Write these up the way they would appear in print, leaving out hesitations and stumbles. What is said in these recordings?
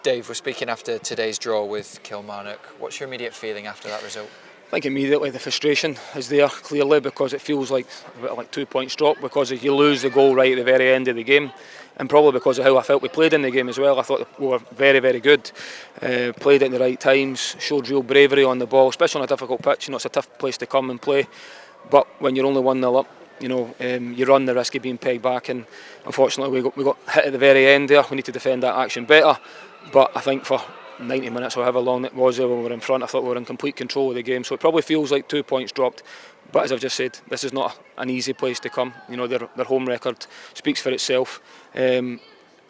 Dave, we're speaking after today's draw with Kilmarnock. What's your immediate feeling after that result? I think immediately the frustration is there clearly, because it feels like a bit like 2 points drop, because if you lose the goal right at the very end of the game, and probably because of how I felt we played in the game as well. I thought we were very, very good, played at the right times, showed real bravery on the ball, especially on a difficult pitch. You know, it's a tough place to come and play, but when you're only 1-0 up, you know, you run the risk of being pegged back, and unfortunately we got hit at the very end there. We need to defend that action better, but I think for 90 minutes or however long it was when we were in front, I thought we were in complete control of the game. So it probably feels like 2 points dropped, but as I've just said, this is not an easy place to come. You know, their home record speaks for itself, and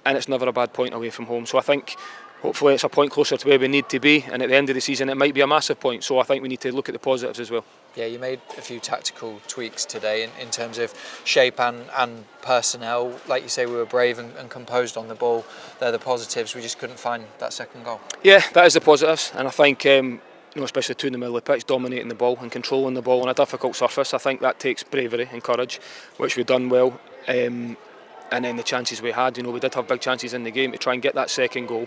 it's never a bad point away from home. So I think hopefully it's a point closer to where we need to be, and at the end of the season it might be a massive point. So I think we need to look at the positives as well. Yeah, you made a few tactical tweaks today in terms of shape and personnel. Like you say, we were brave and composed on the ball. They're the positives. We just couldn't find that second goal. Yeah, that is the positives, and I think you know, especially two in the middle of the pitch, dominating the ball and controlling the ball on a difficult surface. I think that takes bravery and courage, which we've done well. And then the chances we had, you know, we did have big chances in the game to try and get that second goal,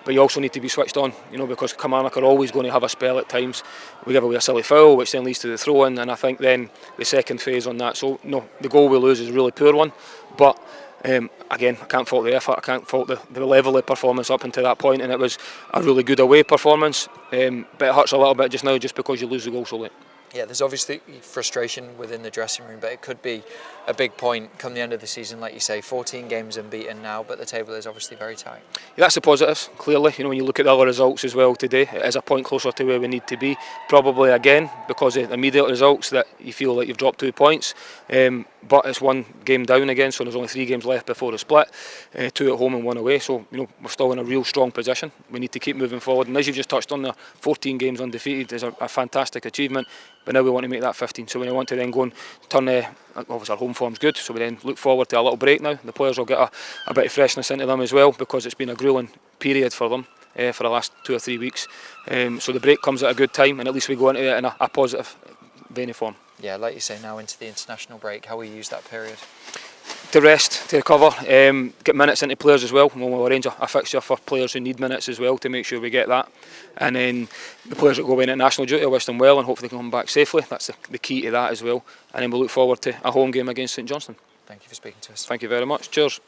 but you also need to be switched on, you know, because Kilmarnock are always going to have a spell at times. We give away a silly foul, which then leads to the throw-in, and I think then the second phase on that. So no, the goal we lose is a really poor one, but again, I can't fault the effort, I can't fault the level of performance up until that point, and it was a really good away performance, but it hurts a little bit just now just because you lose the goal so late. Yeah, there's obviously frustration within the dressing room, but it could be a big point come the end of the season. Like you say, 14 games unbeaten now, but the table is obviously very tight. Yeah, that's the positives, clearly. You know, when you look at the other results as well today, it is a point closer to where we need to be. Probably again, because of immediate results, that you feel like you've dropped 2 points. But it's one game down again, so there's only 3 games left before the split. 2 at home and 1 away, so you know, we're still in a real strong position. We need to keep moving forward, and as you've just touched on there, 14 games undefeated is a fantastic achievement. But now we want to make that 15, so we want to then go and turn, obviously our home form's good, so we then look forward to a little break now. The players will get a bit of freshness into them as well, because it's been a gruelling period for them for the last 2 or 3 weeks. So the break comes at a good time, and at least we go into it in a positive vein of form. Yeah, like you say, now into the international break, how will you use that period? To rest, to recover, get minutes into players as well. We'll arrange a fixture for players who need minutes as well to make sure we get that. And then the players that go away into national duty, I wish them well and hopefully they can come back safely. That's the key to that as well. And then we'll look forward to a home game against St Johnstone. Thank you for speaking to us. Thank you very much. Cheers.